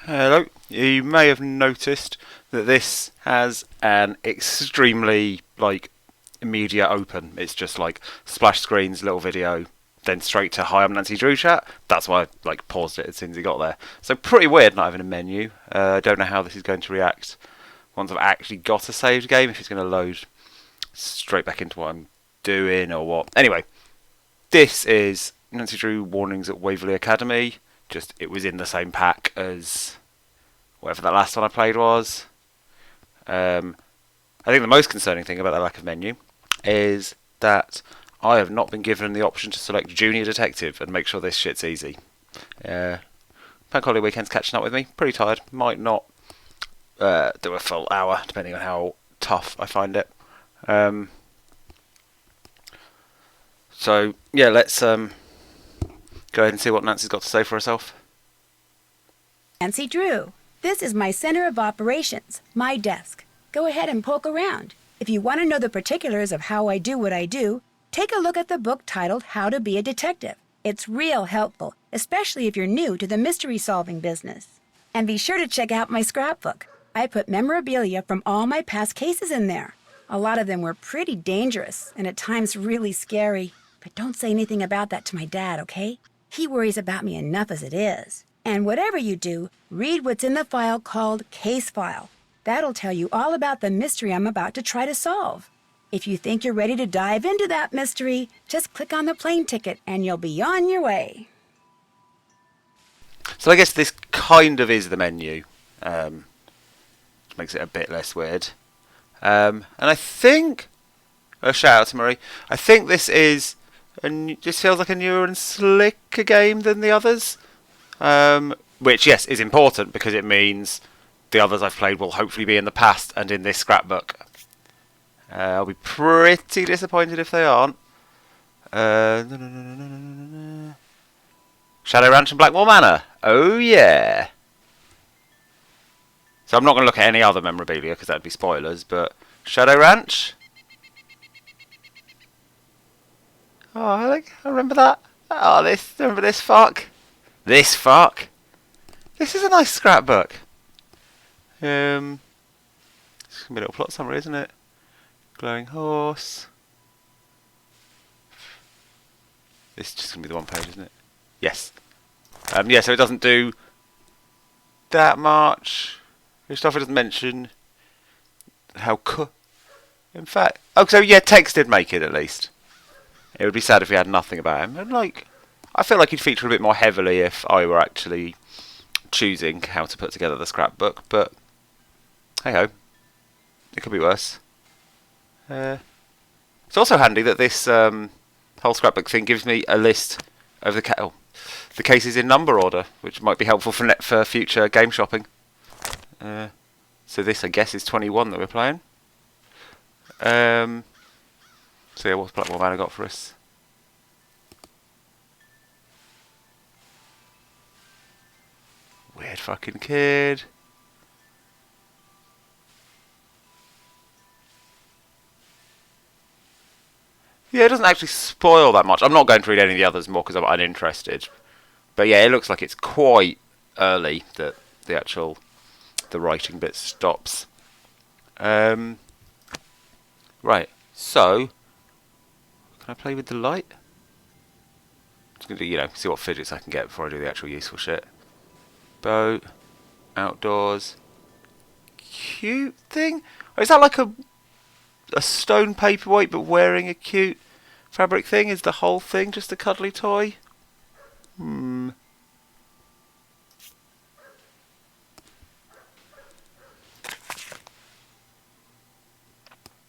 Hello. You may have noticed that this has an extremely immediate open. It's just like splash screens, little video, then straight to hi, I'm Nancy Drew chat. That's why I paused it as soon as he got there. So pretty weird not having a menu. I don't know how this is going to react once I've actually got a saved game. If it's going to load straight back into what I'm doing or what. Anyway, this is Nancy Drew Warnings at Waverly Academy. Just it was in the same pack as whatever that last one I played was. I think the most concerning thing about the lack of menu is that I have not been given the option to select Junior Detective and make sure this shit's easy. Bank holiday weekend's catching up with me. Pretty tired. Might not do a full hour, depending on how tough I find it. So, yeah, let's go ahead and see what Nancy's got to say for herself. Nancy Drew. This is my center of operations, my desk. Go ahead and poke around. If you want to know the particulars of how I do what I do, take a look at the book titled How to Be a Detective. It's real helpful, especially if you're new to the mystery-solving business. And be sure to check out my scrapbook. I put memorabilia from all my past cases in there. A lot of them were pretty dangerous and at times really scary. But don't say anything about that to my dad, okay? He worries about me enough as it is. And whatever you do, read what's in the file called Case File. That'll tell you all about the mystery I'm about to try to solve. If you think you're ready to dive into that mystery, just click on the plane ticket and you'll be on your way. So I guess this kind of is the menu. Which makes it a bit less weird. And I think... A shout out to Marie. I think this is... just feels like a newer and slicker game than the others. Which, yes, is important because it means the others I've played will hopefully be in the past and in this scrapbook. I'll be pretty disappointed if they aren't. Shadow Ranch and Blackwall Manor. Oh, yeah. So I'm not going to look at any other memorabilia because that would be spoilers, but Shadow Ranch. Oh, I remember that. Oh, remember this fuck? This fuck? This is a nice scrapbook. It's going to be a little plot summary, isn't it? Glowing horse. This is just going to be the one page, isn't it? Yes. Yeah, so it doesn't do that much. Stuff it doesn't mention how in fact... Oh, so yeah, text did make it at least. It would be sad if we had nothing about him. And I feel like he'd feature a bit more heavily if I were actually choosing how to put together the scrapbook, but hey ho, it could be worse. It's also handy that this whole scrapbook thing gives me a list of the cases in number order, which might be helpful for future game shopping. So this, I guess, is 21 that we're playing. So yeah, what's Blackwall Manor got for us? Weird fucking kid. Yeah, it doesn't actually spoil that much. I'm not going to read any of the others more because I'm uninterested. But yeah, it looks like it's quite early that the writing bit stops. Right, so can I play with the light? Just gonna do, see what fidgets I can get before I do the actual useful shit. Boat, outdoors, cute thing. Or is that like a stone paperweight but wearing a cute fabric thing? Is the whole thing just a cuddly toy?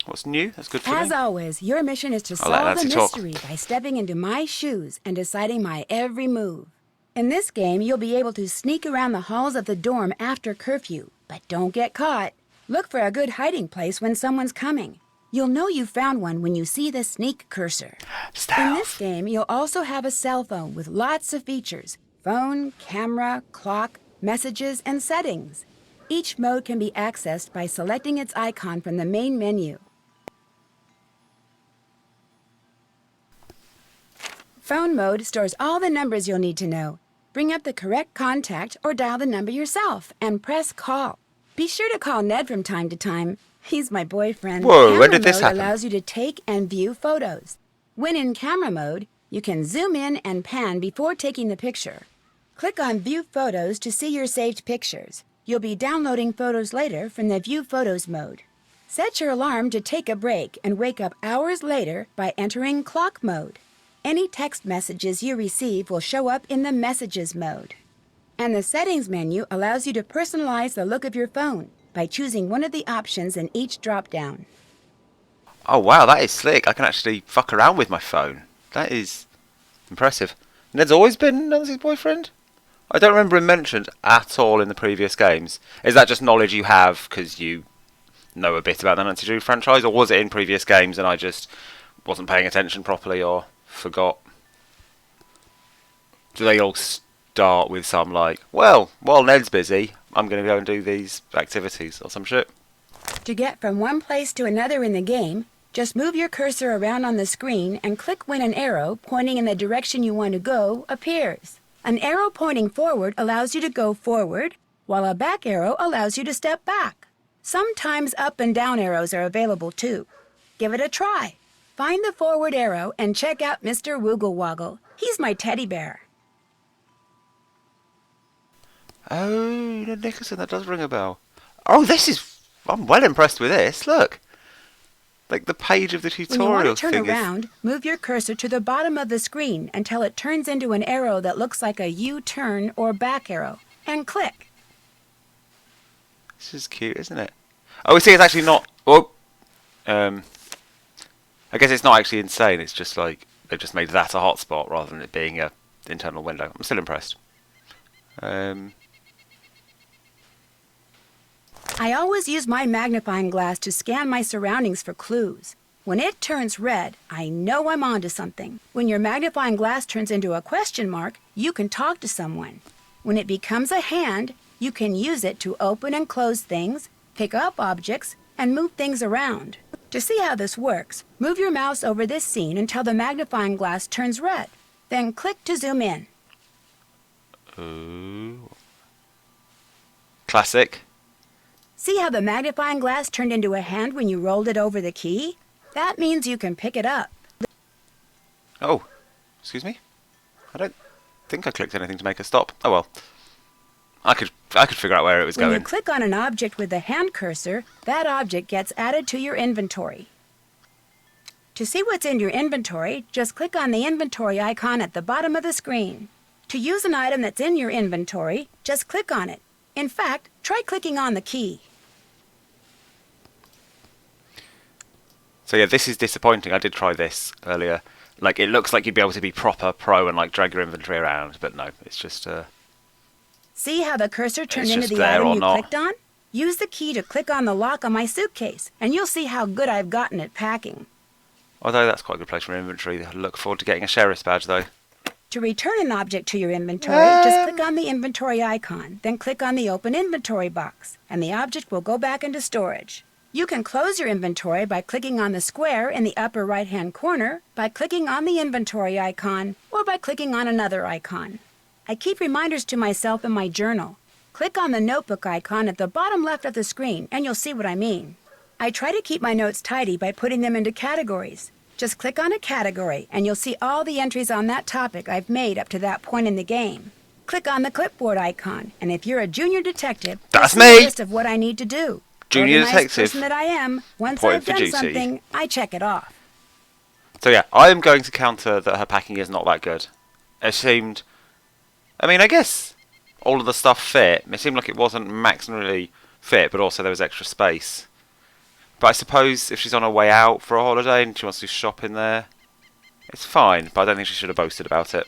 What's new? That's good for me. As always, your mission is to solve the mystery by stepping into my shoes and deciding my every move. In this game, you'll be able to sneak around the halls of the dorm after curfew, but don't get caught. Look for a good hiding place when someone's coming. You'll know you found one when you see the sneak cursor. Stealth. In this game, you'll also have a cell phone with lots of features: phone, camera, clock, messages, and settings. Each mode can be accessed by selecting its icon from the main menu. Phone mode stores all the numbers you'll need to know. Bring up the correct contact or dial the number yourself and press call. Be sure to call Ned from time to time. He's my boyfriend. Whoa, Camera when did this mode happen? allows you to take and view photos. When in camera mode, you can zoom in and pan before taking the picture. Click on View Photos to see your saved pictures. You'll be downloading photos later from the View Photos mode. Set your alarm to take a break and wake up hours later by entering clock mode. Any text messages you receive will show up in the Messages mode. And the Settings menu allows you to personalize the look of your phone by choosing one of the options in each drop-down. Oh wow, that is slick. I can actually fuck around with my phone. That is impressive. Ned's always been Nancy's boyfriend? I don't remember him mentioned at all in the previous games. Is that just knowledge you have because you know a bit about the Nancy Drew franchise, or was it in previous games and I just wasn't paying attention properly or forgot? Do they all start with some like, well, while Ned's busy, I'm going to go and do these activities or some shit? To get from one place to another in the game, just move your cursor around on the screen and click when an arrow pointing in the direction you want to go appears. An arrow pointing forward allows you to go forward, while a back arrow allows you to step back. Sometimes up and down arrows are available too. Give it a try. Find the forward arrow and check out Mr. Woogle Woggle. He's my teddy bear. Oh, Ned Nicholson, that does ring a bell. Oh, I'm well impressed with this. Look. Like the page of the When you want tutorial to turn thing around, move your cursor to the bottom of the screen until it turns into an arrow that looks like a U-turn or back arrow, and click. This is cute, isn't it? Oh, we see it's actually not... Oh! I guess it's not actually insane. It's just like they've just made that a hotspot rather than it being a internal window. I'm still impressed. I always use my magnifying glass to scan my surroundings for clues. When it turns red, I know I'm onto something. When your magnifying glass turns into a question mark, you can talk to someone. When it becomes a hand, you can use it to open and close things, pick up objects, and move things around. To see how this works, move your mouse over this scene until the magnifying glass turns red. Then click to zoom in. Ooh. Classic. See how the magnifying glass turned into a hand when you rolled it over the key? That means you can pick it up. Oh, excuse me? I don't think I clicked anything to make her stop. Oh well. I could figure out where it was When going. you click on an object with the hand cursor, that object gets added to your inventory. To see what's in your inventory, just click on the inventory icon at the bottom of the screen. To use an item that's in your inventory, just click on it. In fact, try clicking on the key. So yeah, this is disappointing. I did try this earlier. Like, it looks like you'd be able to be proper pro and like drag your inventory around, but no, it's just See how the cursor turned It's into just the there item or you not. clicked on? Use the key to click on the lock on my suitcase, and you'll see how good I've gotten at packing. although that's quite a good place for inventory. I look forward to getting a sheriff's badge though. To return an object to your inventory, just click on the inventory icon, then click on the Open Inventory box, and the object will go back into storage. You can close your inventory by clicking on the square in the upper right-hand corner, by clicking on the inventory icon, or by clicking on another icon. I keep reminders to myself in my journal. Click on the notebook icon at the bottom left of the screen, and you'll see what I mean. I try to keep my notes tidy by putting them into categories. Just click on a category, and you'll see all the entries on that topic I've made up to that point in the game. Click on the clipboard icon, and if you're a junior detective, That's you'll see a me! list of what I need to do. Junior Organized detective. person that I am, once Point I've for done duty. something, I check it off. So yeah, I am going to counter that her packing is not that good. It seemed... I mean, I guess all of the stuff fit. It seemed like it wasn't maximally fit, but also there was extra space. But I suppose if she's on her way out for a holiday and she wants to shop in there, it's fine, but I don't think she should have boasted about it.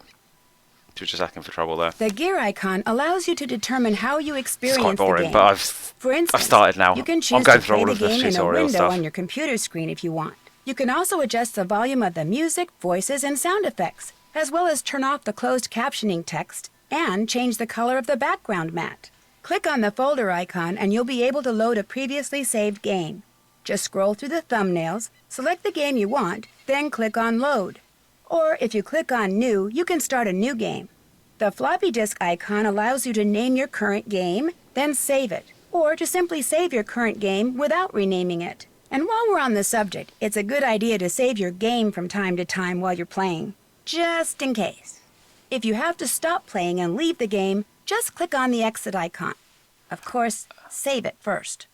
She was just asking for trouble there. The gear icon allows you to determine how you It's experience quite boring, the game. but For instance, I've started now. you can I'm choose going to through play all the of the game in a tutorial window stuff. on your computer screen if you want. You can also adjust the volume of the music, voices, and sound effects, as well as turn off the closed captioning text and change the color of the background matte. Click on the folder icon and you'll be able to load a previously saved game. Just scroll through the thumbnails, select the game you want, then click on Load. Or if you click on New, you can start a new game. The floppy disk icon allows you to name your current game, then save it, or to simply save your current game without renaming it. And while we're on the subject, it's a good idea to save your game from time to time while you're playing, just in case. If you have to stop playing and leave the game, just click on the exit icon. Of course, save it first.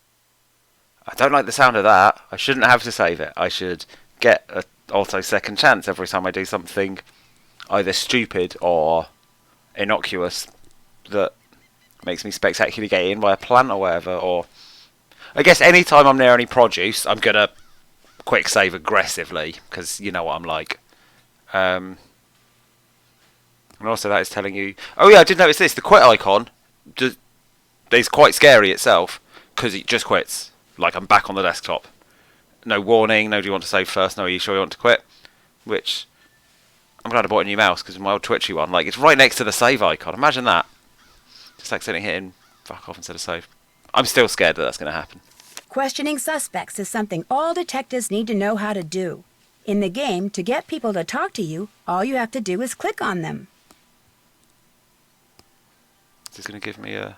I don't like the sound of that. I shouldn't have to save it. I should get an auto second chance every time I do something either stupid or innocuous that makes me spectacularly get eaten by a plant or whatever. Or I guess any time I'm near any produce, I'm going to quick save aggressively because you know what I'm like. And also that is telling you... Oh yeah, I did notice this. The quit icon is quite scary itself because it just quits. Like I'm back on the desktop. No warning, no do you want to save first, no are you sure you want to quit? Which, I'm glad I bought a new mouse because my old twitchy one, like it's right next to the save icon. Imagine that. Just accidentally hitting fuck off instead of save. I'm still scared that that's going to happen. Questioning suspects is something all detectives need to know how to do. In the game, to get people to talk to you, all you have to do is click on them. Is this going to give me a...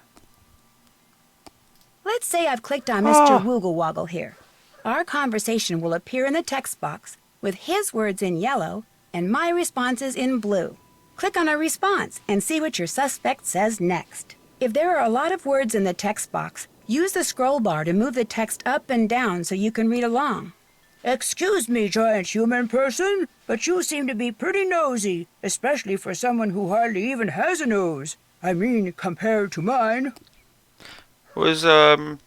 Let's say I've clicked on Mr. Woogle Woggle here. Our conversation will appear in the text box with his words in yellow and my responses in blue. Click on a response and see what your suspect says next. If there are a lot of words in the text box, use the scroll bar to move the text up and down so you can read along. Excuse me, giant human person, but you seem to be pretty nosy, especially for someone who hardly even has a nose. I mean, compared to mine. Was Mr.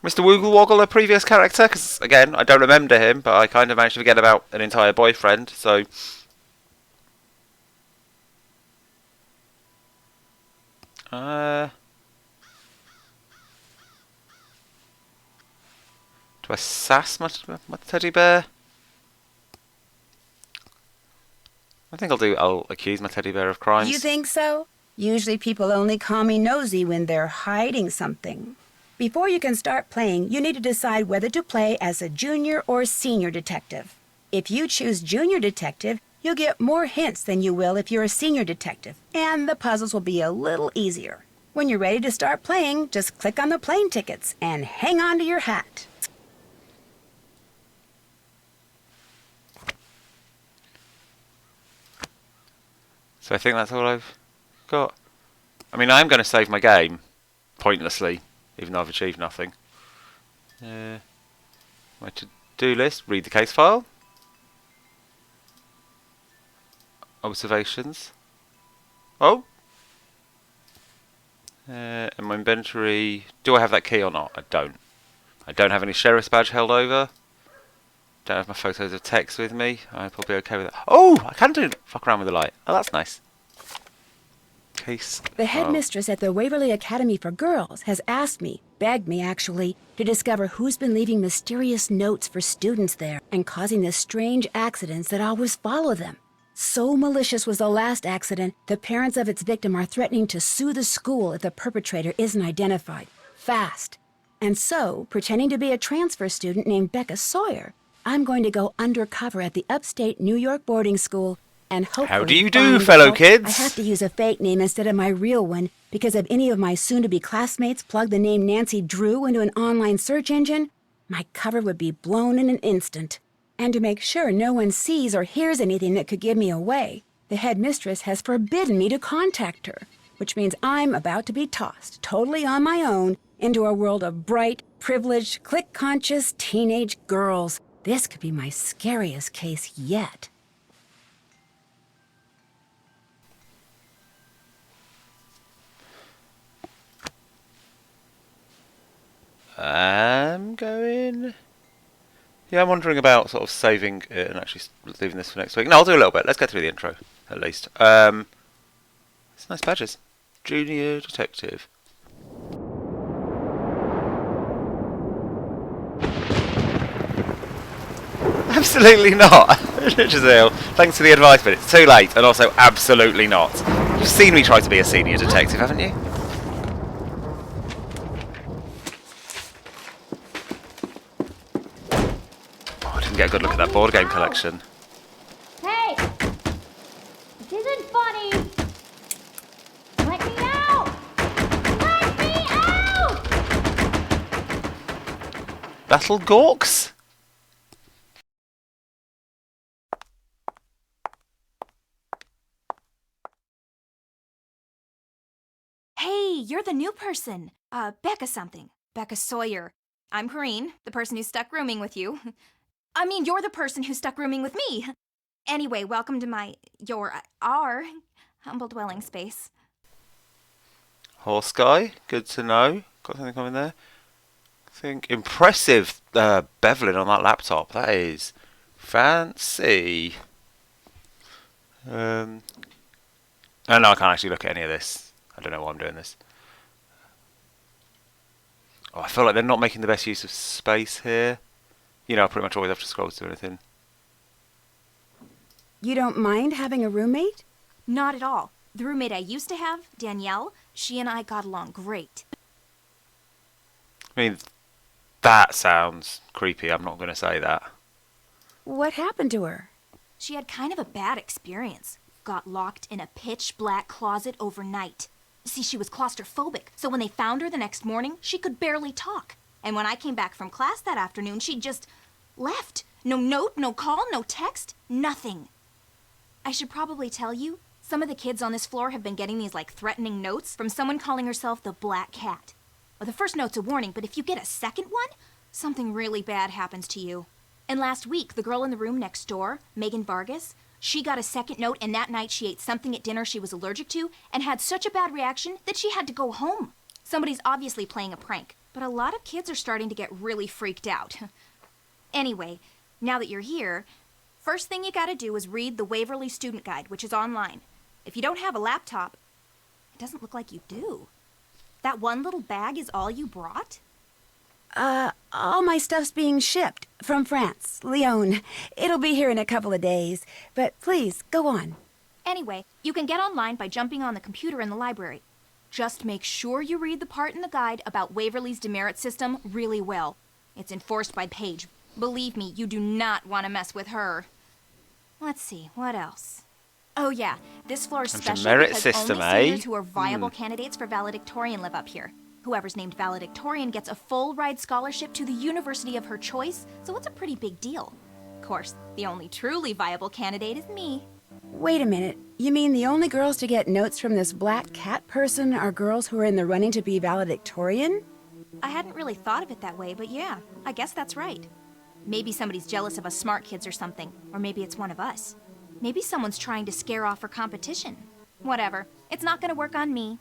Woogle Woggle a previous character? Because, again, I don't remember him, but I kind of managed to forget about an entire boyfriend, so... Do I sass my teddy bear? I think I'll accuse my teddy bear of crimes. You think so? Usually people only call me nosy when they're hiding something. Before you can start playing, you need to decide whether to play as a junior or senior detective. If you choose junior detective, you'll get more hints than you will if you're a senior detective, and the puzzles will be a little easier. When you're ready to start playing, just click on the plane tickets and hang on to your hat. So I think that's all I've got. I mean, I am going to save my game pointlessly, even though I've achieved nothing. My to-do list, read the case file. Observations. Oh! And my inventory. Do I have that key or not? I don't. I don't have any sheriff's badge held over. Don't have my photos of text with me. I'll be okay with that. Oh! I can do fuck around with the light. Oh, that's nice. Case. The headmistress at the Waverly Academy for Girls has asked me, begged me actually, to discover who's been leaving mysterious notes for students there and causing the strange accidents that always follow them. So malicious was the last accident, the parents of its victim are threatening to sue the school if the perpetrator isn't identified. Fast. And so, pretending to be a transfer student named Becca Sawyer, I'm going to go undercover at the upstate New York boarding school and hopefully... How do you do, fellow kids? I have to use a fake name instead of my real one because if any of my soon-to-be classmates plug the name Nancy Drew into an online search engine, my cover would be blown in an instant. And to make sure no one sees or hears anything that could give me away, the headmistress has forbidden me to contact her, which means I'm about to be tossed, totally on my own, into a world of bright, privileged, click-conscious teenage girls. This could be my scariest case yet. I'm going... Yeah, I'm wondering about sort of saving it and actually leaving this for next week. No, I'll do a little bit. Let's get through the intro, at least. It's nice badges. Junior Detective. Absolutely not. Giselle, thanks for the advice, but it's too late, and also absolutely not. You've seen me try to be a senior detective, haven't you? Get a good look at that board game collection. Hey! This isn't funny! Battle Gorks? Hey, you're the new person. Becca something. Becca Sawyer. I'm Corrine, the person who stuck rooming with you. I mean, you're the person who stuck rooming with me. Anyway, welcome to our humble dwelling space. Horse guy, good to know. Got something coming there. I think impressive beveling on that laptop. That is fancy. Oh no, I can't actually look at any of this. I don't know why I'm doing this. Oh, I feel like they're not making the best use of space here. You know, I pretty much always have to scroll to anything. You don't mind having a roommate? Not at all. The roommate I used to have, Danielle, she and I got along great. I mean, that sounds creepy. I'm not going to say that. What happened to her? She had kind of a bad experience. Got locked in a pitch black closet overnight. See, she was claustrophobic, so when they found her the next morning, she could barely talk. And when I came back from class that afternoon, she just left. No note, no call, no text, nothing. I should probably tell you, some of the kids on this floor have been getting these threatening notes from someone calling herself the Black Cat. Well, the first note's a warning, but if you get a second one, something really bad happens to you. And last week, the girl in the room next door, Megan Vargas, she got a second note, and that night she ate something at dinner she was allergic to and had such a bad reaction that she had to go home. Somebody's obviously playing a prank, but a lot of kids are starting to get really freaked out. Anyway, now that you're here, first thing you gotta do is read the Waverly Student Guide, which is online. If you don't have a laptop, it doesn't look like you do. That one little bag is all you brought? All my stuff's being shipped from France, Lyon. It'll be here in a couple of days. But please, go on. Anyway, you can get online by jumping on the computer in the library. Just make sure you read the part in the guide about Waverly's demerit system really well. It's enforced by Paige. Believe me, you do not want to mess with her. Let's see, what else? Oh yeah, this floor is special demerit because system, only seniors eh? who are viable candidates for valedictorian live up here. Whoever's named valedictorian gets a full ride scholarship to the university of her choice, so it's a pretty big deal. Of course, the only truly viable candidate is me. Wait a minute. You mean the only girls to get notes from this Black Cat person are girls who are in the running to be valedictorian? I hadn't really thought of it that way, but yeah, I guess that's right. Maybe somebody's jealous of us smart kids or something, or maybe it's one of us. Maybe someone's trying to scare off her competition. Whatever, it's not gonna work on me.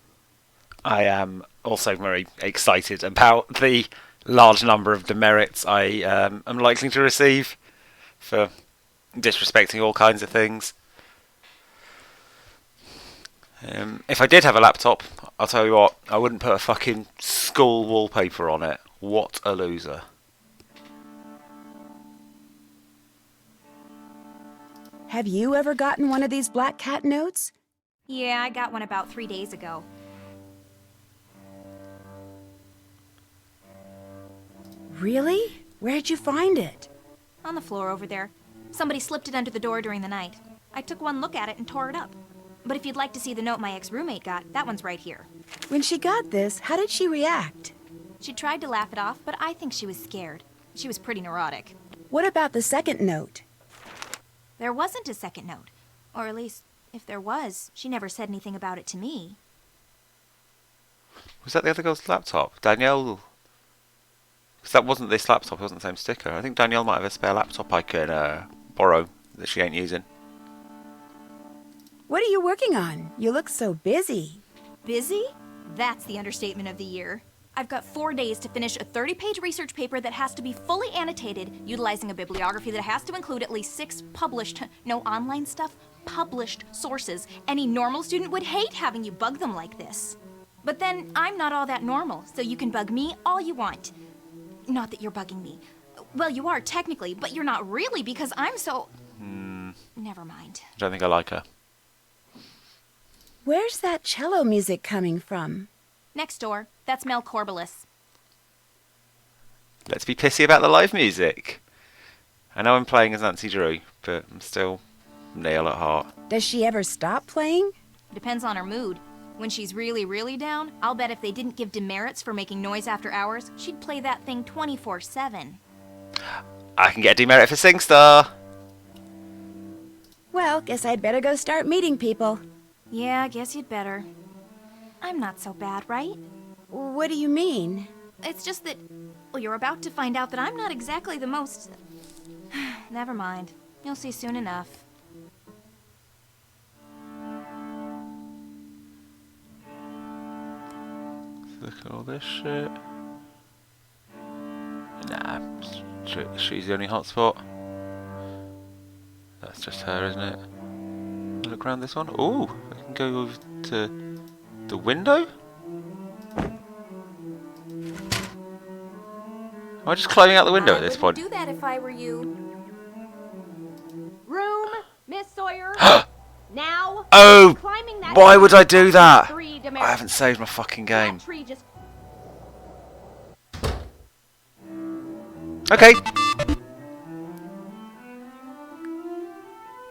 I am also very excited about the large number of demerits I am likely to receive for disrespecting all kinds of things. If I did have a laptop, I'll tell you what, I wouldn't put a fucking school wallpaper on it. What a loser. Have you ever gotten one of these Black Cat notes? Yeah, I got one about 3 days ago. Really? Where'd you find it? On the floor over there. Somebody slipped it under the door during the night. I took one look at it and tore it up. But if you'd like to see the note my ex-roommate got, that one's right here. When she got this, how did she react? She tried to laugh it off, but I think she was scared. She was pretty neurotic. What about the second note? There wasn't a second note. Or at least, if there was, she never said anything about it to me. Was that the other girl's laptop? Danielle? Because that wasn't this laptop, it wasn't the same sticker. I think Danielle might have a spare laptop I could borrow that she ain't using. What are you working on? You look so busy. Busy? That's the understatement of the year. I've got 4 days to finish a 30-page research paper that has to be fully annotated, utilizing a bibliography that has to include at least 6 published, no online stuff, published sources. Any normal student would hate having you bug them like this. But then, I'm not all that normal, so you can bug me all you want. Not that you're bugging me. Well, you are technically, but you're not really because I'm so... Never mind. I don't think I like her. Where's that cello music coming from? Next door. That's Mel Corbelis. Let's be pissy about the live music. I know I'm playing as Nancy Drew, but I'm still Neil at heart. Does she ever stop playing? Depends on her mood. When she's really, really down, I'll bet if they didn't give demerits for making noise after hours, she'd play that thing 24/7. I can get a demerit for SingStar. Well, guess I'd better go start meeting people. Yeah, I guess you'd better. I'm not so bad, right? What do you mean? It's just that, well, you're about to find out that I'm not exactly the most... Never mind. You'll see soon enough. Look at all this shit. Nah, she's the only hotspot. That's just her, isn't it? Look around this one. Ooh, I can go over to the window? Am I just climbing out the window at this point? I would do that if I were you. Room, Miss Sawyer. Now. Oh! Climbing that Why would I do that? 3 I demerits. haven't saved my fucking game. That tree just... Okay.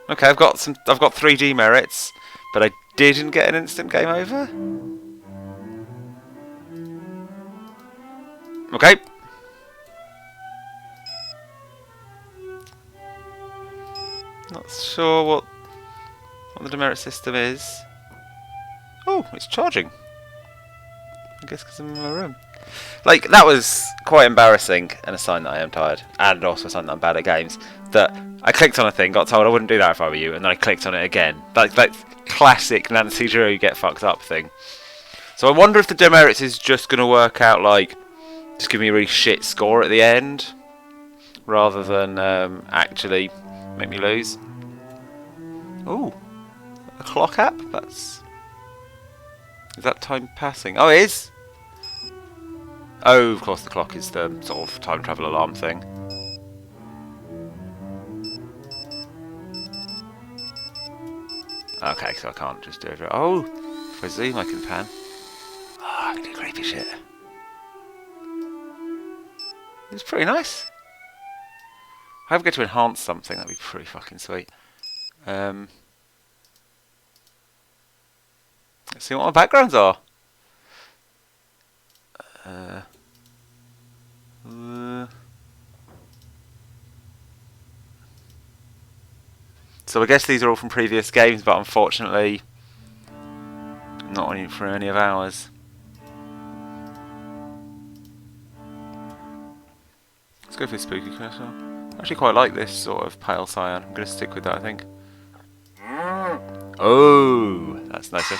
Okay, I've got 3 demerits, but I didn't get an instant game over. Okay. Not sure what the demerit system is. Oh, it's charging. I guess because I'm in my room. Like, that was quite embarrassing and a sign that I am tired, and also a sign that I'm bad at games, that I clicked on a thing, got told I wouldn't do that if I were you, and then I clicked on it again. That classic Nancy Drew get fucked up thing. So I wonder if the demerits is just going to work out, like, just give me a really shit score at the end, rather than actually make me lose. Ooh, a clock app? Is that time passing? Oh, it is! Oh, of course the clock is the sort of time travel alarm thing. Okay, so I can't just do it. Oh, if I zoom I can pan. Oh, I can do creepy shit. It's pretty nice. If I ever get to enhance something, that'd be pretty fucking sweet. Let's see what my backgrounds are. So I guess these are all from previous games, but unfortunately not for any of ours. Let's go for spooky cursor. I actually quite like this sort of pale cyan. I'm going to stick with that, I think. Oh, that's nicer.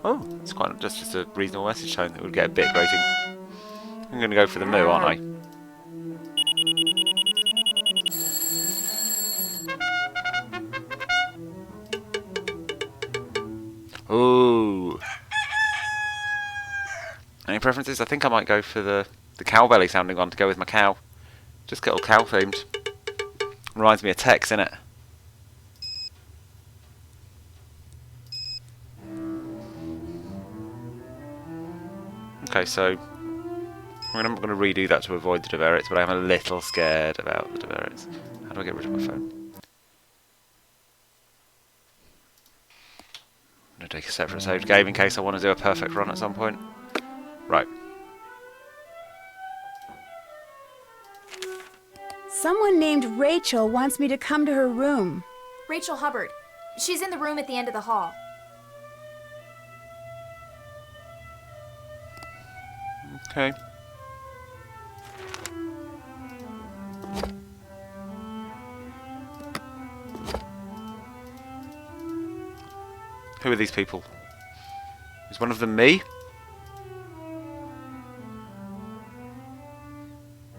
Oh, it's quite just a reasonable message tone that would get a bit rating. I'm going to go for the moo, aren't I? Ooh. Any preferences? I think I might go for the cowbelly sounding one to go with my cow. Just get all cow themed. Reminds me of Tex, innit? Okay, so I'm not going to redo that to avoid the demerits, but I'm a little scared about the demerits. How do I get rid of my phone? I'm going to take a separate saved game in case I want to do a perfect run at some point. Right. Someone named Rachel wants me to come to her room. Rachel Hubbard. She's in the room at the end of the hall. Okay. Who are these people? Is one of them me?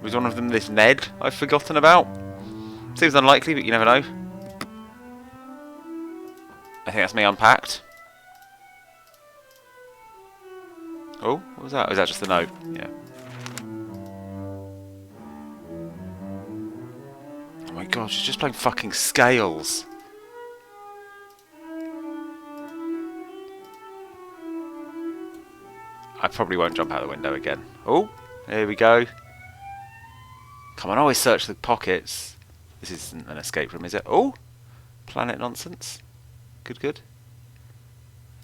Was one of them this Ned I've forgotten about? Seems unlikely, but you never know. I think that's me unpacked. Oh, what was that? Oh, was that just the note? Yeah. Oh my god, she's just playing fucking scales. I probably won't jump out the window again. Oh, here we go. Come on, always search the pockets. This isn't an escape room, is it? Oh, planet nonsense. Good.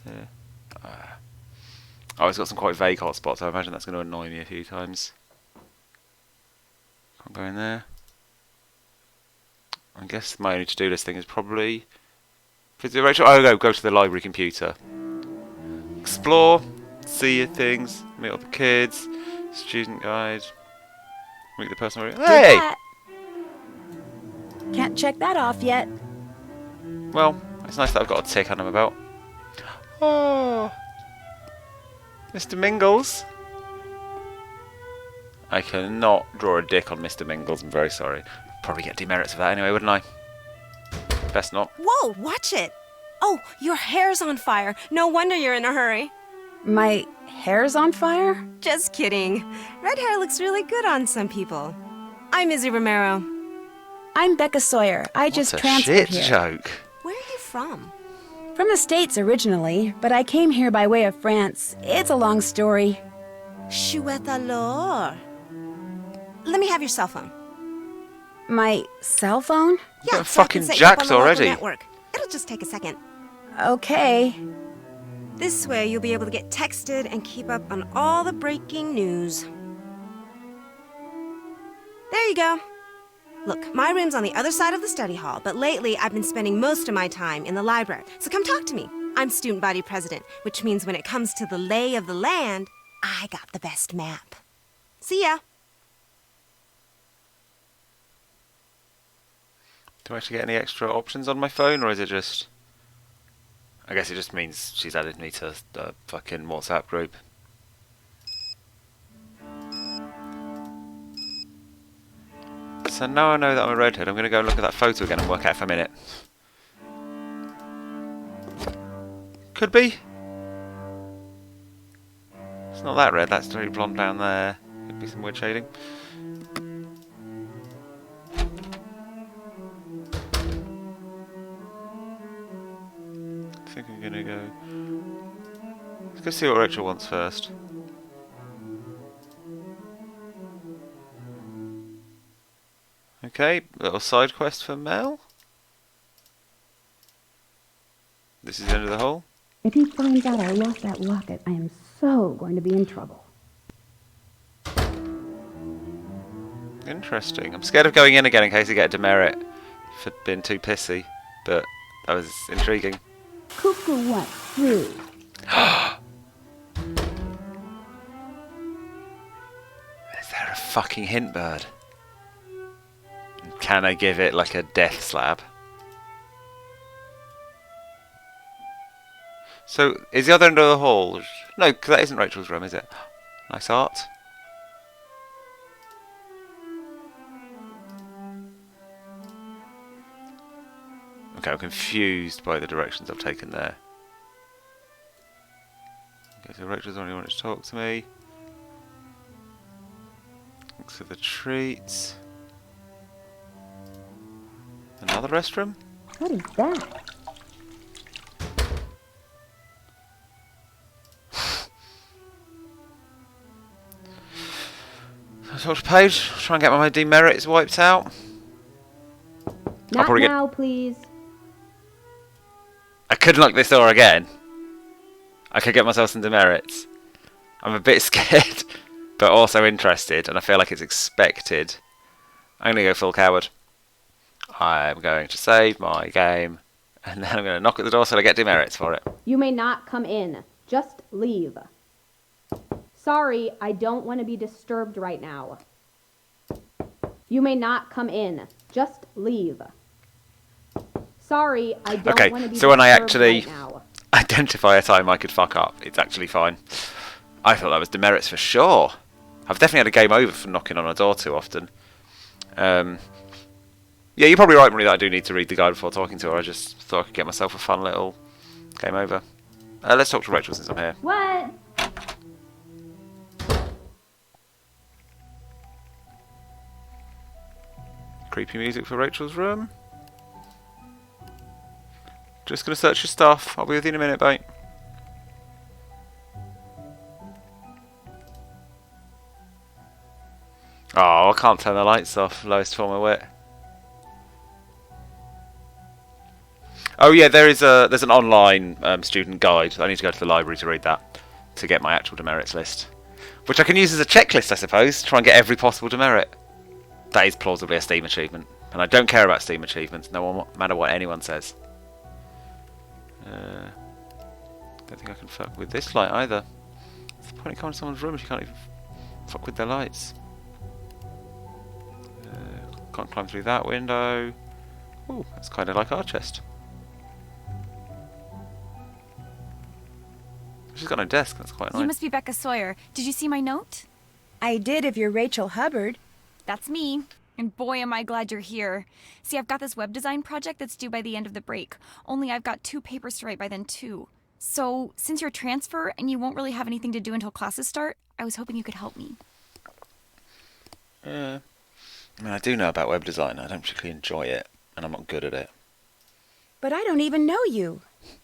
Yeah. Oh, it's got some quite vague hotspots. I imagine that's going to annoy me a few times. Can't go in there. I guess my only to-do list thing is probably... Rachel, go to the library computer. Explore, see things, meet all the kids, student guide, meet the person. Hey! Can't check that off yet. Well, it's nice that I've got a tick on him about. Oh, Mr. Mingles. I cannot draw a dick on Mr. Mingles, I'm very sorry. Probably get demerits for that anyway, wouldn't I? Best not. Whoa, watch it! Oh, your hair's on fire. No wonder you're in a hurry. My hair's on fire? Just kidding. Red hair looks really good on some people. I'm Izzy Romero. I'm Becca Sawyer. I just What a transferred shit here. joke. Where are you from? From the States originally, but I came here by way of France. It's a long story. Chouette alors. Let me have your cell phone. My cell phone? Yeah, got so I can fucking set you up jacked on the local already. network. It'll just take a second. Okay. This way, you'll be able to get texted and keep up on all the breaking news. There you go. Look, my room's on the other side of the study hall, but lately I've been spending most of my time in the library. So come talk to me. I'm student body president, which means when it comes to the lay of the land, I got the best map. See ya. Do I actually get any extra options on my phone, or is it just... I guess it just means she's added me to the fucking WhatsApp group. So now I know that I'm a redhead, I'm going to go and look at that photo again and work out if I'm in it. Could be. It's not that red, that's very blonde down there. Could be some weird shading. I think I'm gonna go... Let's go see what Rachel wants first. Okay, little side quest for Mel. This is the end of the hole. If he finds out I lost that locket, I am so going to be in trouble. Interesting. I'm scared of going in again in case I get a demerit for being too pissy, but that was intriguing. Cuckoo went through. Is there a fucking hint bird? Can I give it like a death slab? So, is the other end of the hall... No, because that isn't Rachel's room, is it? Nice art. Okay, I'm confused by the directions I've taken there. Okay, so Rachel's only wanted to talk to me. Thanks for the treats. Another restroom? What is that? Talk to Paige, try and get my demerits wiped out. Not probably now, please. I could lock this door again. I could get myself some demerits. I'm a bit scared, but also interested, and I feel like it's expected. I'm going to go full coward. I'm going to save my game, and then I'm going to knock at the door so I get demerits for it. You may not come in. Just leave. Sorry, I don't want to be disturbed right now. You may not come in. Just leave. Sorry, I don't Okay, want to be so when I disturbed actually right now. identify a time I could fuck up, it's actually fine. I thought that was demerits for sure. I've definitely had a game over for knocking on a door too often. Yeah, you're probably right, Marie, that I do need to read the guide before talking to her. I just thought I could get myself a fun little game over. Let's talk to Rachel since I'm here. What? Creepy music for Rachel's room. Just gonna search your stuff. I'll be with you in a minute, mate. Oh, I can't turn the lights off. Lowest form of wit. Oh yeah, there's an online student guide. I need to go to the library to read that to get my actual demerits list, which I can use as a checklist, I suppose. Try and get every possible demerit. That is plausibly a Steam achievement, and I don't care about Steam achievements, no matter what anyone says. Don't think I can fuck with this light either. What's the point of coming to someone's room if you can't even fuck with their lights? Can't climb through that window. Ooh, that's kind of like our chest. She's got no desk, that's quite nice. You must be Becca Sawyer. Did you see my note? I did if you're Rachel Hubbard. That's me. And boy, am I glad you're here. See, I've got this web design project that's due by the end of the break. Only I've got 2 papers to write by then, too. So, since you're a transfer and you won't really have anything to do until classes start, I was hoping you could help me. I mean, I do know about web design. I don't particularly enjoy it, and I'm not good at it. But I don't even know you.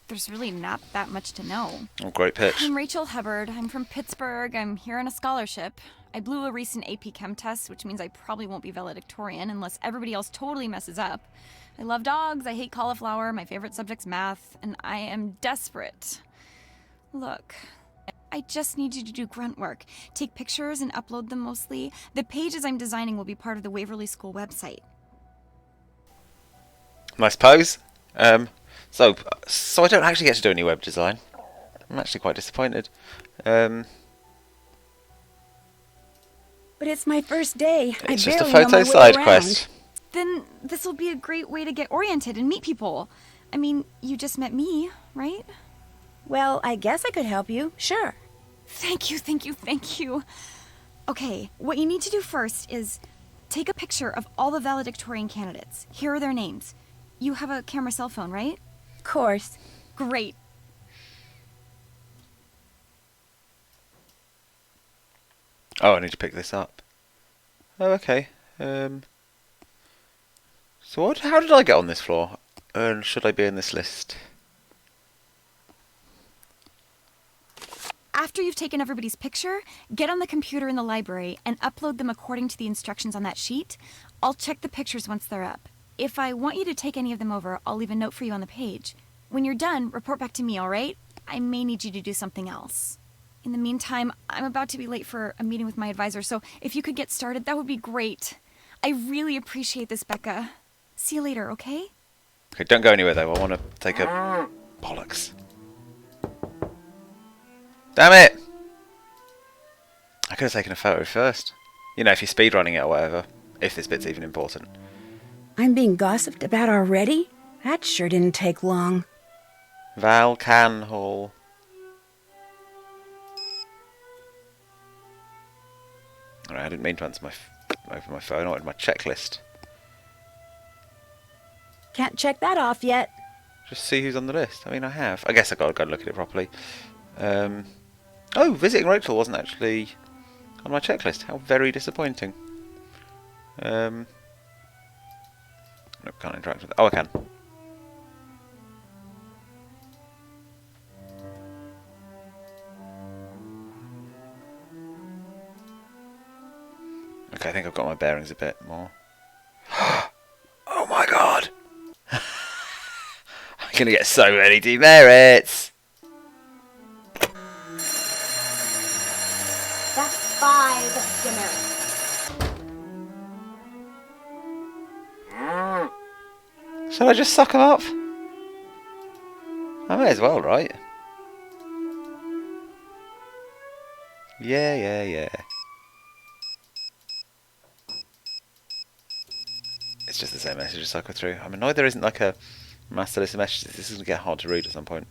There's really not that much to know. Oh, great pitch. I'm Rachel Hubbard. I'm from Pittsburgh. I'm here on a scholarship. I blew a recent AP Chem test, which means I probably won't be valedictorian unless everybody else totally messes up. I love dogs, I hate cauliflower, my favorite subject's math, and I am desperate. Look, I just need you to do grunt work. Take pictures and upload them mostly. The pages I'm designing will be part of the Waverly School website. Nice pose. So I don't actually get to do any web design. I'm actually quite disappointed. But it's my first day. It's I just a barely know my photo way side around. quest. Then this will be a great way to get oriented and meet people. I mean, you just met me, right? Well, I guess I could help you. Sure. Thank you, thank you, thank you. Okay, what you need to do first is take a picture of all the valedictorian candidates. Here are their names. You have a camera cell phone, right? Of course. Great. Oh, I need to pick this up. Oh, okay. So how did I get on this floor? And should I be in this list? After you've taken everybody's picture, get on the computer in the library and upload them according to the instructions on that sheet. I'll check the pictures once they're up. If I want you to take any of them over, I'll leave a note for you on the page. When you're done, report back to me, all right? I may need you to do something else. In the meantime, I'm about to be late for a meeting with my advisor, so if you could get started, that would be great. I really appreciate this, Becca. See you later, okay? Okay, don't go anywhere though. I want to take a... Bollocks. Damn it! I could have taken a photo first. You know, if you're speedrunning it or whatever. If this bit's even important. I'm being gossiped about already? That sure didn't take long. Val Can Hall. Alright, I didn't mean to answer over my phone. I wanted my checklist. Can't check that off yet. Just see who's on the list. I mean, I have. I guess I've got to go and look at it properly. Oh, visiting Rachel wasn't actually on my checklist. How very disappointing. Nope, can't interact with it. Oh, I can. Okay, I think I've got my bearings a bit more. Oh my god! I'm gonna get so many demerits! That's 5 demerits. Shall I just suck them up? I may as well, right? Yeah. It's just the same message to cycle through. I'm annoyed there isn't like a master list of messages. This is going to get hard to read at some point.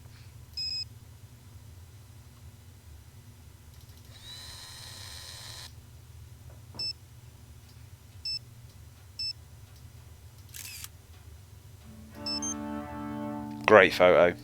Great photo.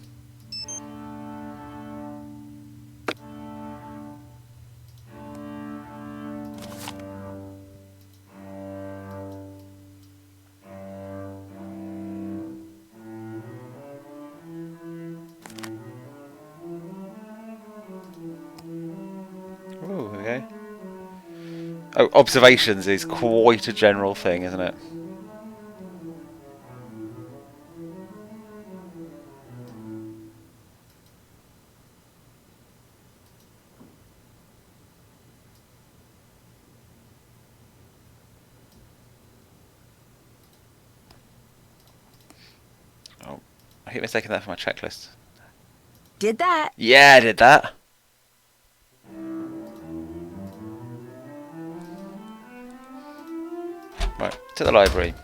Oh, okay. Oh, observations is quite a general thing, isn't it? keep mistaking that for my checklist. Did that. Yeah, I did that. Right, to the library.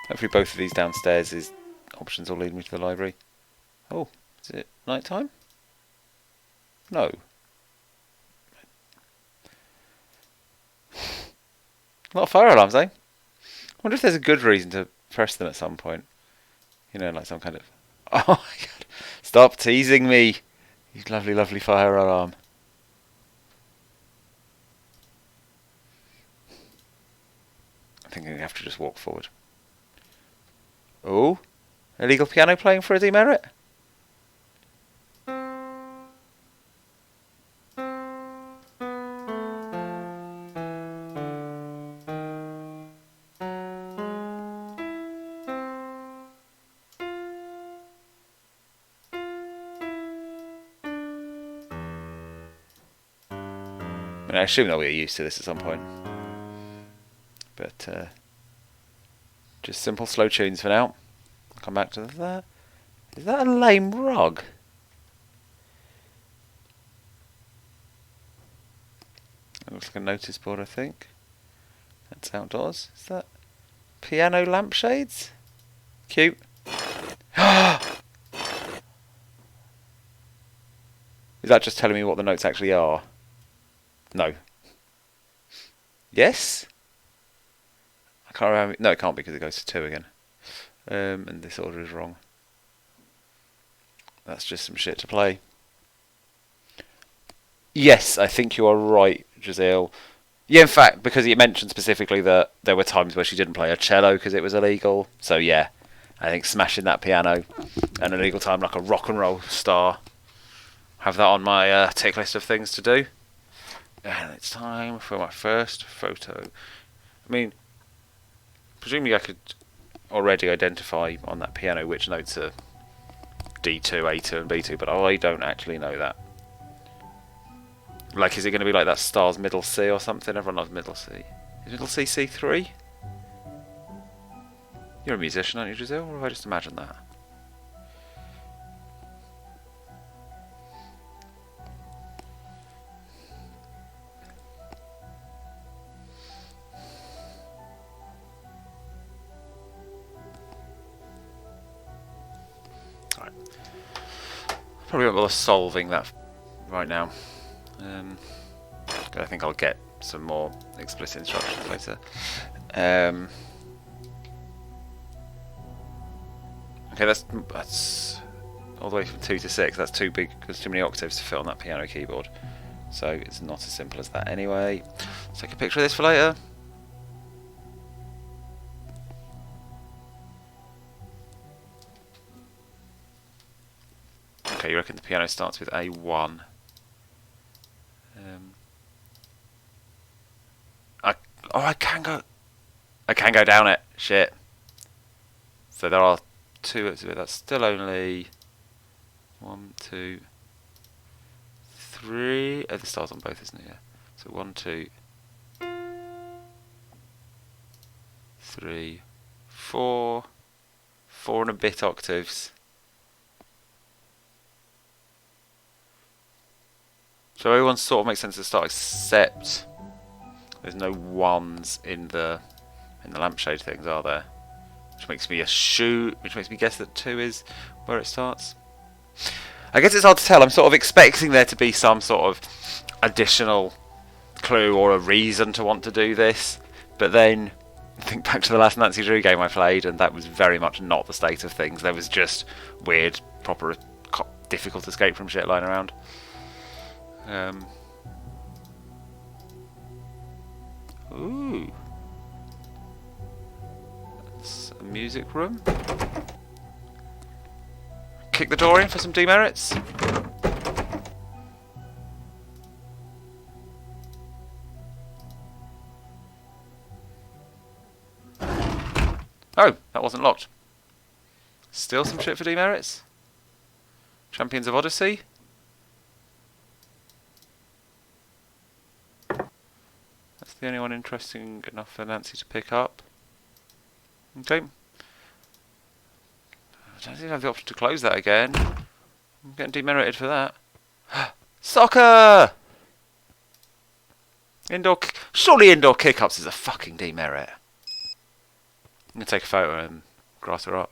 Hopefully both of these downstairs options will lead me to the library. Oh, is it night time? No. A lot of fire alarms, eh? I wonder if there's a good reason to press them at some point. You know, like some kind of... Oh my god. Stop teasing me, you lovely, lovely fire alarm. I think I have to just walk forward. Oh, illegal piano playing for a demerit? I assume they'll get used to this at some point. But just simple slow tunes for now. I'll come back to that. Is that a lame rug? It looks like a notice board, I think. That's outdoors. Is that piano lampshades? Cute. Is that just telling me what the notes actually are? No. Yes? I can't remember. No, it can't be because it goes to 2 again. And this order is wrong. That's just some shit to play. Yes, I think you are right, Giselle. Yeah, in fact, because you mentioned specifically that there were times where she didn't play a cello because it was illegal. So yeah, I think smashing that piano an illegal time like a rock and roll star. Have that on my tick list of things to do. And it's time for my first photo. I mean, presumably I could already identify on that piano which notes are D2, A2 and B2, but I don't actually know that. Like, is it going to be like that star's middle C or something? Everyone loves middle C. Is middle C C3? You're a musician, aren't you, Giselle? Or have I just imagined that? Alright. Probably won't bother solving that right now. I think I'll get some more explicit instructions later. Okay, that's all the way from 2 to 6. That's too big. There's too many octaves to fit on that piano keyboard. So it's not as simple as that anyway. Let's take a picture of this for later. Okay, you reckon the piano starts with A1. I can go down it. Shit. So there are 2 of it. That's still only 1, 2, 3. Oh, the star's on both, isn't it? Yeah. So 1, 2, 3, 4. 4 and a bit octaves. So everyone sort of makes sense at the start, except there's no 1s in the lampshade things, are there? Which makes me guess that 2 is where it starts. I guess it's hard to tell. I'm sort of expecting there to be some sort of additional clue or a reason to want to do this, but then think back to the last Nancy Drew game I played, and that was very much not the state of things. There was just weird, proper, difficult escape from shit lying around. Ooh. That's a music room. Kick the door in for some demerits. Oh, that wasn't locked. Still some shit for demerits. Champions of Odyssey. That's the only one interesting enough for Nancy to pick up. Okay. don't think I have the option to close that again. I'm getting demerited for that. Soccer! Surely indoor kick-ups is a fucking demerit. I'm going to take a photo and grass her up.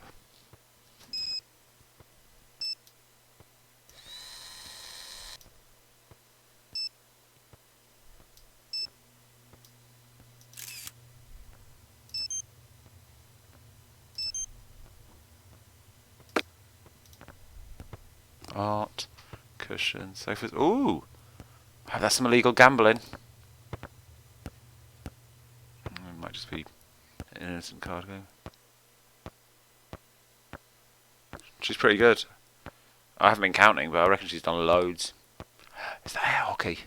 Art, cushion, sofas. Ooh! Oh, that's some illegal gambling. It might just be an innocent card game. She's pretty good. I haven't been counting, but I reckon she's done loads. Is that air hockey?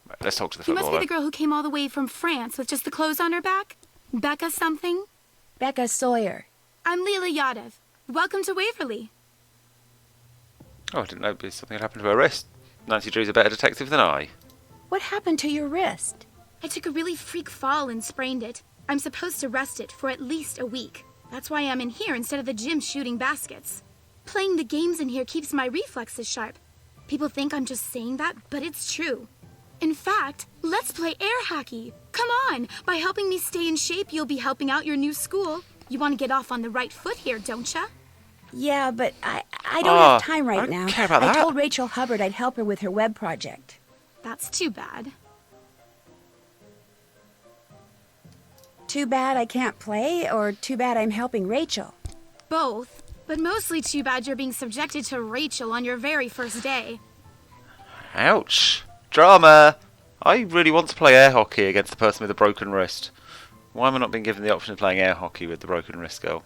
Right, let's talk to the You footballer. must be the girl who came all the way from France with just the clothes on her back? Becca something? Becca Sawyer. I'm Leela Yadav. Welcome to Waverly. Oh, I didn't know something had happened to her wrist. Nancy Drew's a better detective than I. What happened to your wrist? I took a really freak fall and sprained it. I'm supposed to rest it for at least a week. That's why I'm in here instead of the gym shooting baskets. Playing the games in here keeps my reflexes sharp. People think I'm just saying that, but it's true. In fact, let's play air hockey. Come on! By helping me stay in shape, you'll be helping out your new school. You want to get off on the right foot here, don't ya? Yeah, but I don't have time right I don't now. care about I that. told Rachel Hubbard I'd help her with her web project. That's too bad. Too bad I can't play, or too bad I'm helping Rachel? Both. But mostly too bad you're being subjected to Rachel on your very first day. Ouch. Drama. I really want to play air hockey against the person with a broken wrist. Why am I not being given the option of playing air hockey with the broken wrist girl?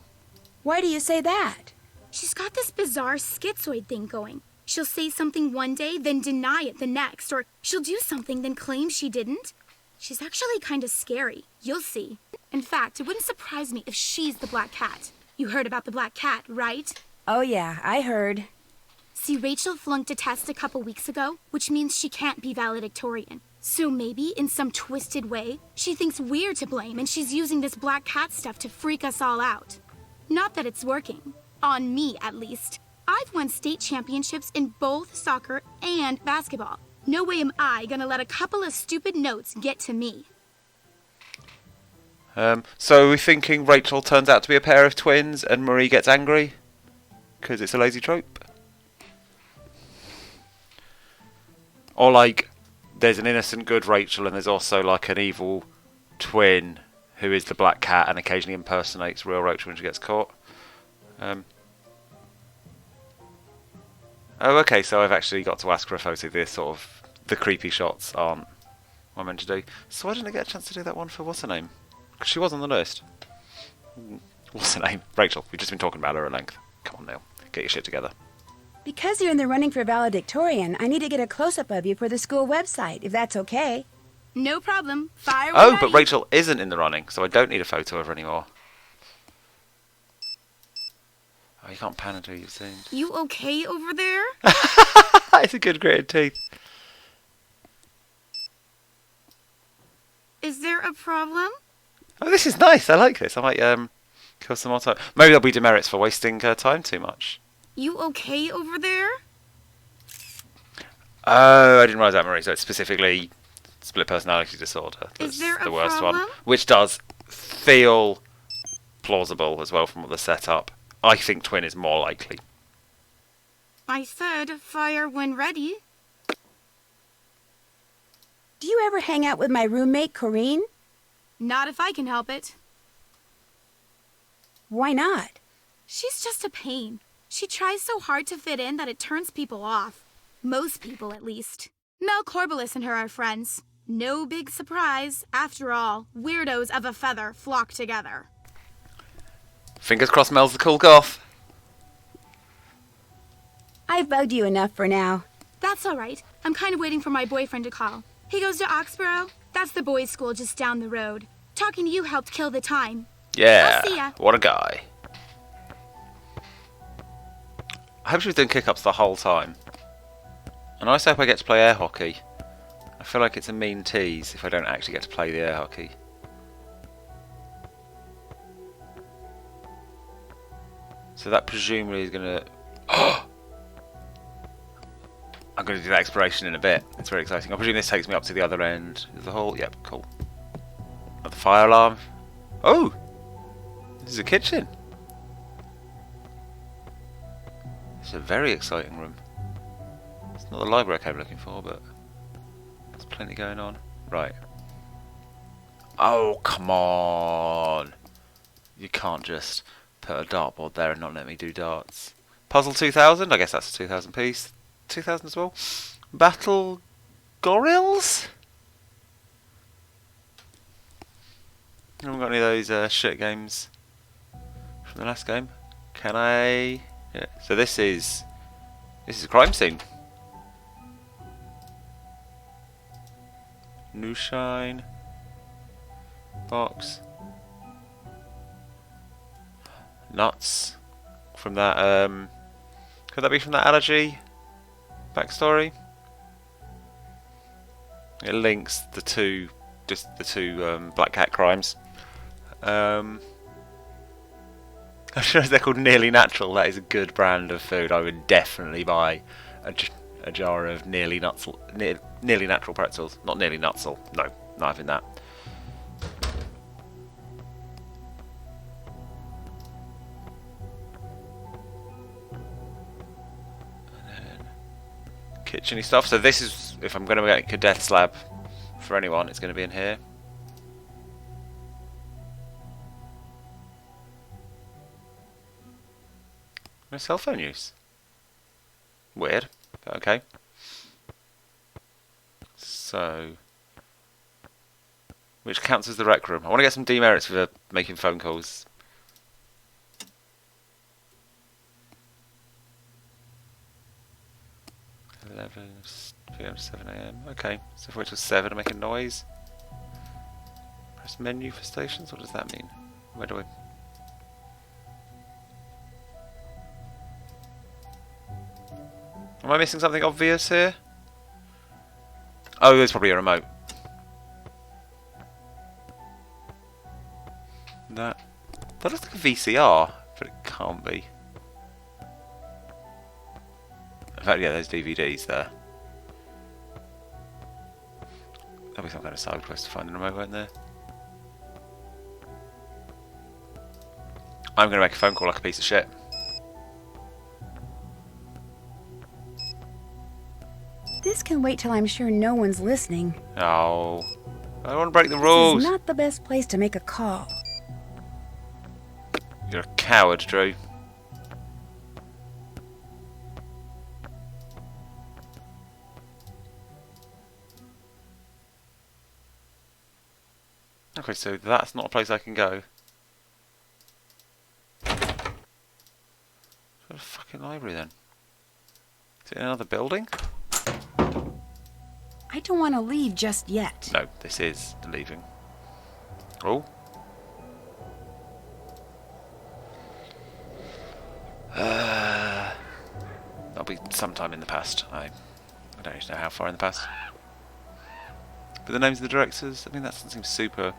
Why do you say that? She's got this bizarre schizoid thing going. She'll say something one day, then deny it the next, or she'll do something, then claim she didn't. She's actually kind of scary. You'll see. In fact, it wouldn't surprise me if she's the Black Cat. You heard about the Black Cat, right? Oh yeah, I heard. See, Rachel flunked a test a couple weeks ago, which means she can't be valedictorian. So maybe, in some twisted way, she thinks we're to blame and she's using this Black Cat stuff to freak us all out. Not that it's working. On me, at least. I've won state championships in both soccer and basketball. No way am I gonna let a couple of stupid notes get to me. So are we thinking Rachel turns out to be a pair of twins and Marie gets angry? Because it's a lazy trope? Or like, there's an innocent good Rachel and there's also like an evil twin who is the Black Cat and occasionally impersonates real Rachel when she gets caught. Oh, okay, so I've actually got to ask for a photo of this, sort of, the creepy shots aren't what I'm meant to do. So why didn't I get a chance to do that one for what's her name? Because she was on the list. What's her name? Rachel. We've just been talking about her at length. Come on, Neil. Get your shit together. Because you're in the running for valedictorian, I need to get a close-up of you for the school website, if that's okay. No problem. Fire Oh, away. but Rachel isn't in the running, so I don't need a photo of her anymore. Oh, you can't pan until you've seen. You okay over there? It's a good gritted teeth. Is there a problem? Oh, this is nice. I like this. I might kill some more time. Maybe there'll be demerits for wasting time too much. You okay over there? Oh, I didn't realise that, Marie. So it's specifically split personality disorder. That's Is there a the worst problem? one. Which does feel plausible as well from the setup. I think twin is more likely. I said fire when ready. Do you ever hang out with my roommate, Corinne? Not if I can help it. Why not? She's just a pain. She tries so hard to fit in that it turns people off. Most people, at least. Mel Corbelis and her are friends. No big surprise. After all, weirdos of a feather flock together. Fingers crossed Mel's the cool goth. I've bugged you enough for now. That's all right. I'm kind of waiting for my boyfriend to call. He goes to Oxborough. That's the boys' school just down the road. Talking to you helped kill the time. Yeah, I'll see ya. what a guy. I hope she was doing kick-ups the whole time. And I also hope I get to play air hockey. I feel like it's a mean tease if I don't actually get to play the air hockey. So So that presumably is going to... I'm going to do that exploration in a bit. It's very exciting. I presume this takes me up to the other end of the hall. Yep, cool. Another fire alarm. Oh! This is a kitchen. It's a very exciting room. It's not the library I came looking for, but there's plenty going on. Right. Oh, come on! You can't just put a dartboard there and not let me do darts. Puzzle 2000? I guess that's a 2000 piece. 2000 as well. Battle Gorils? I haven't got any of those shit games from the last game. Can I? Yeah. So this is a crime scene. New shine box. Nuts from that. Could that be from that allergy backstory? It links the two, just the two Black Cat crimes. I'm sure they're called Nearly Natural. That is a good brand of food. I would definitely buy a jar of Nearly Natural pretzels. Not Nearly Nutsel. No, not having that. Kitcheny stuff. So this is, if I'm going to make a death slab for anyone, it's going to be in here. No cell phone use. Weird, but okay. So, which counts as the rec room? I want to get some demerits for making phone calls. PM 7 AM. Okay, so if we wait till 7 to make a noise. Press menu for stations. What does that mean? Where do I? Am I missing something obvious here? Oh, there's probably a remote. That looks like a VCR, but it can't be. In fact, yeah, there's DVDs there. There'll be some kind of side quest to find a remote, won't there? I'm going to make a phone call like a piece of shit. This can wait till I'm sure no one's listening. Oh, I don't want to break the This rules. is not the best place to make a call. You're a coward, Drew. Okay, so that's not a place I can go. What a fucking library then? Is it in another building? I don't want to leave just yet. No, this is leaving. Oh. That'll be sometime in the past. I don't even know how far in the past. But the names of the directors, I mean, that doesn't seem super...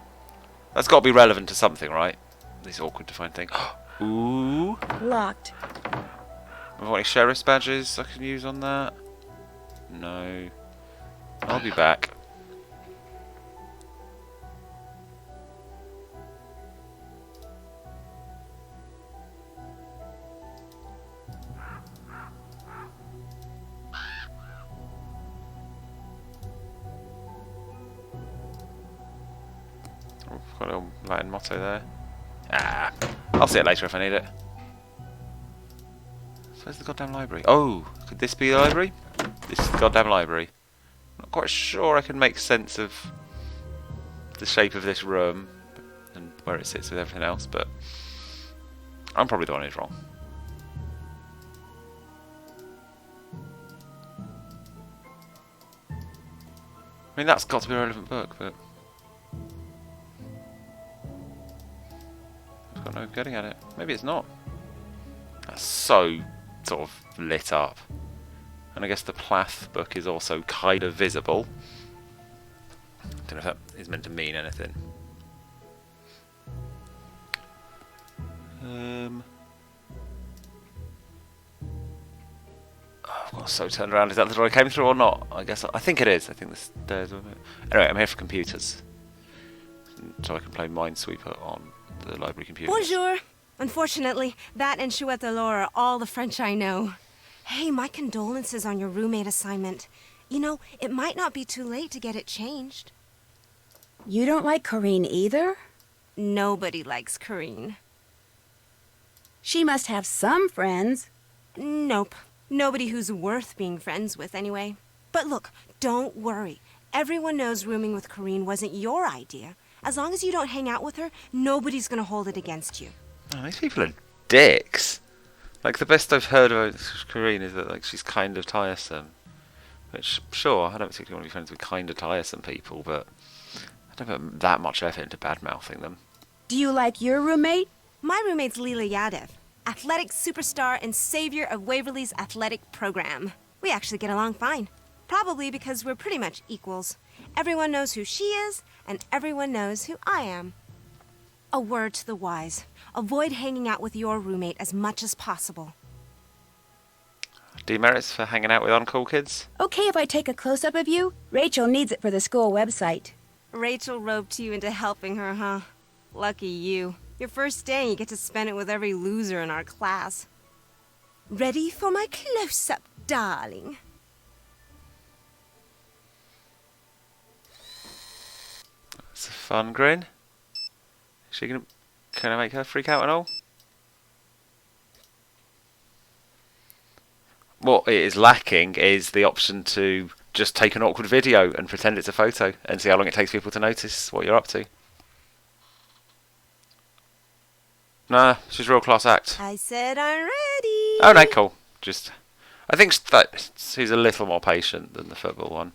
That's got to be relevant to something, right? This awkward to find thing. Ooh. Locked. Have I got any sheriff's badges I can use on that? No. I'll be back. Oh, got a little Latin motto there. Ah, I'll see it later if I need it. So where's the goddamn library? Oh, could this be the library? This is the goddamn library. Not quite sure I can make sense of the shape of this room and where it sits with everything else, but I'm probably the one who's wrong. I mean, that's got to be a relevant book, but I've got no getting at it. Maybe it's not. That's so sort of lit up. And I guess the Plath book is also kind of visible. Don't know if that is meant to mean anything. I've got so turned around. Is that the door I came through or not? I think it is. I think the stairs. Anyway, I'm here for computers, so I can play Minesweeper on the library computer. Bonjour. Unfortunately, that and Chouette alors are all the French I know. Hey, my condolences on your roommate assignment. You know, it might not be too late to get it changed. You don't like Corinne either? Nobody likes Corinne. She must have some friends. Nope. Nobody who's worth being friends with, anyway. But look, don't worry. Everyone knows rooming with Corinne wasn't your idea. As long as you don't hang out with her, nobody's gonna hold it against you. Oh, these people are dicks. Like, the best I've heard about Corinne is that, like, she's kind of tiresome. Which, sure, I don't particularly want to be friends with kind of tiresome people, but I don't put that much effort into bad-mouthing them. Do you like your roommate? My roommate's Leela Yadev, athletic superstar and savior of Waverly's athletic program. We actually get along fine. Probably because we're pretty much equals. Everyone knows who she is, and everyone knows who I am. A word to the wise. Avoid hanging out with your roommate as much as possible. Demerits for hanging out with uncool kids? Okay if I take a close-up of you? Rachel needs it for the school website. Rachel roped you into helping her, huh? Lucky you. Your first day, you get to spend it with every loser in our class. Ready for my close-up, darling? That's a fun grin. Is she gonna... Can I make her freak out and all? What it is lacking is the option to just take an awkward video and pretend it's a photo and see how long it takes people to notice what you're up to. Nah, she's a real class act. I said I'm ready. Oh no, cool. Just, I think that she's a little more patient than the football one.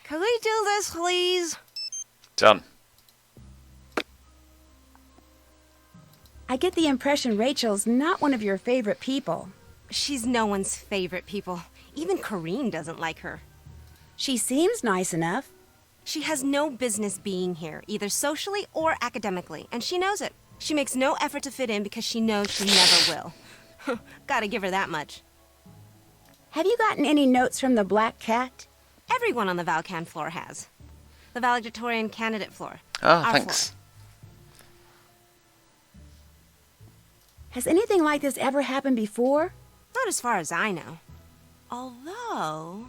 Can we do this, please? Done. I get the impression Rachel's not one of your favorite people. She's no one's favorite people. Even Corinne doesn't like her. She seems nice enough. She has no business being here, either socially or academically, and she knows it. She makes no effort to fit in because she knows she never will. Gotta give her that much. Have you gotten any notes from the Black Cat? Everyone on the Valcan floor has. The valedictorian candidate floor. Oh, Our thanks. floor. Has anything like this ever happened before? Not as far as I know. Although,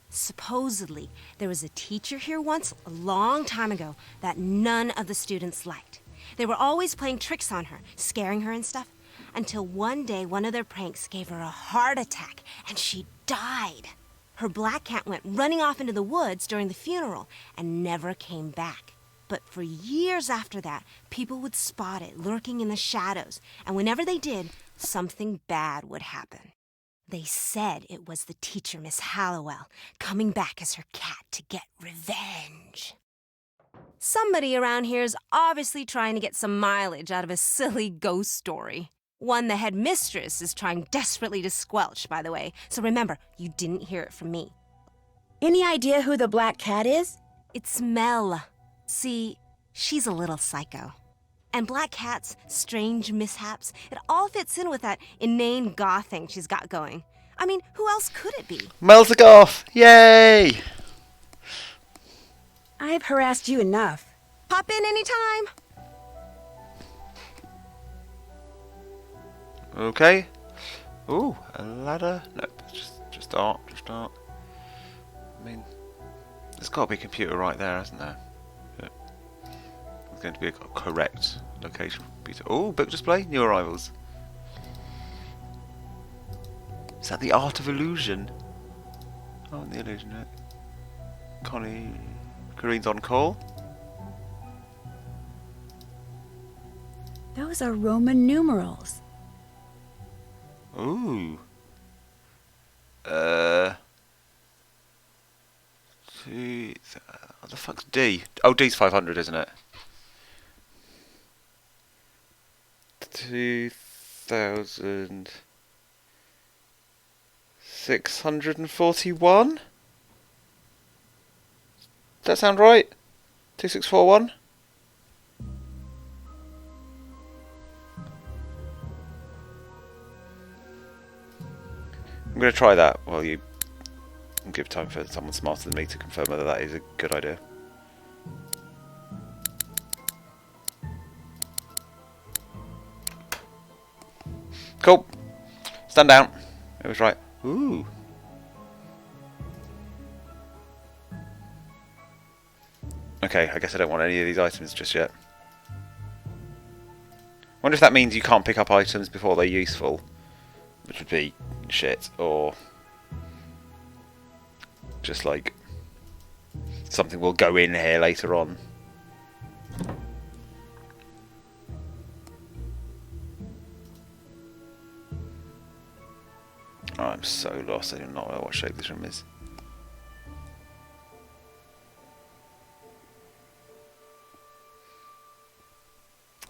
supposedly, there was a teacher here once, a long time ago, that none of the students liked. They were always playing tricks on her, scaring her and stuff, until one day one of their pranks gave her a heart attack, and she died. Her black cat went running off into the woods during the funeral and never came back. But for years after that, people would spot it lurking in the shadows, and whenever they did, something bad would happen. They said it was the teacher, Miss Hallowell, coming back as her cat to get revenge. Somebody around here is obviously trying to get some mileage out of a silly ghost story. One the headmistress is trying desperately to squelch, by the way, so remember, you didn't hear it from me. Any idea who the Black Cat is? It's Mel. See, she's a little psycho. And Black Cat's strange mishaps, it all fits in with that inane goth thing she's got going. I mean, who else could it be? Mel's a goth! Yay! I've harassed you enough. Pop in anytime. Okay. Ooh, a ladder? No, just art, I mean, there's got to be a computer right there, hasn't there? Yeah. There's going to be a correct location for computer. Ooh, book display, new arrivals. Is that the Art of Illusion? Oh, the illusion, right? Corinne's on call. Those are Roman numerals. Ooh. What the fuck's D? Oh, D's 500, isn't it? 2,641? Does that sound right? 2641? going to try that while you give time for someone smarter than me to confirm whether that is a good idea. Cool. Stand down. It was right. Ooh. Okay, I guess I don't want any of these items just yet. Wonder if that means you can't pick up items before they're useful, which would be shit, or just like something will go in here later on. Oh, I'm so lost, I do not know what shape this room is.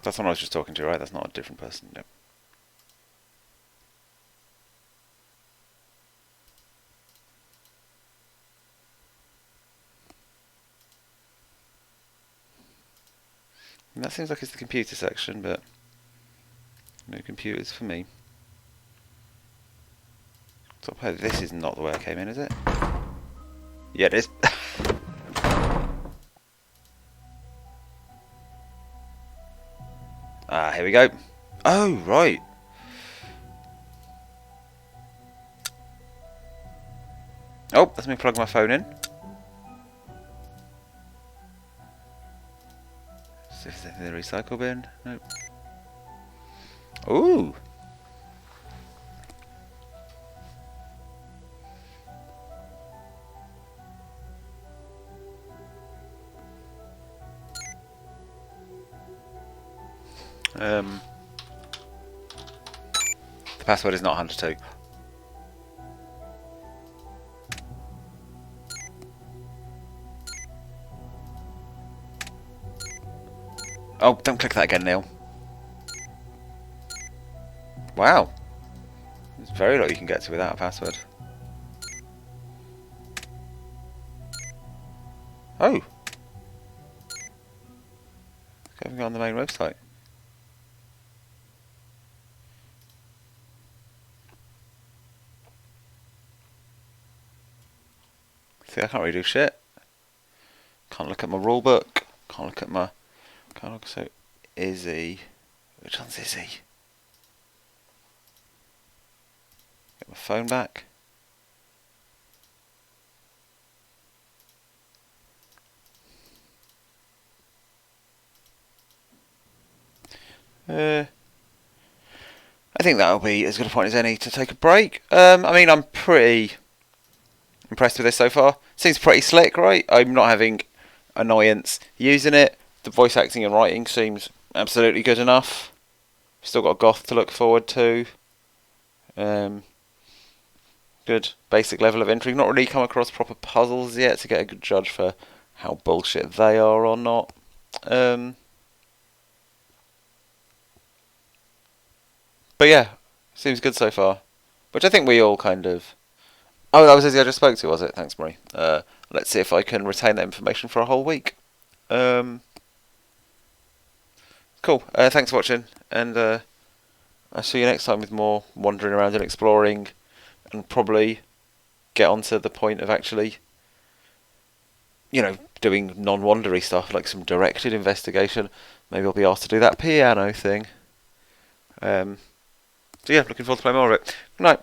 That's the one I was just talking to, right? That's not a different person. Yep. And that seems like it's the computer section, but no computers for me. So this is not the way I came in, is it? Yeah, it is. Ah, here we go. Oh, right. Oh, let me plug my phone in. See if there's anything in the recycle bin. Nope. Ooh. The password is not Hunter 2. Oh, don't click that again, Neil. Wow. There's very little you can get to without a password. Oh. Going on the main website. See, I can't really do shit. Can't look at my rule book. Can't look at my... Can't look... So, Izzy... Which one's Izzy? Get my phone back. I think that'll be as good a point as any to take a break. I mean, I'm pretty impressed with this so far. Seems pretty slick, right? I'm not having annoyance using it. The voice acting and writing seems absolutely good enough. Still got Goth to look forward to. Good basic level of intrigue. Not really come across proper puzzles yet to get a good judge for how bullshit they are or not. But yeah, seems good so far. Which I think we all kind of... Oh, that was Izzy I just spoke to, was it? Thanks, Marie. Let's see if I can retain that information for a whole week. Cool. Thanks for watching. And I'll see you next time with more wandering around and exploring. And probably get onto the point of actually, you know, doing non-wandery stuff, like some directed investigation. Maybe I'll be asked to do that piano thing. So yeah, looking forward to playing more of it. Good night.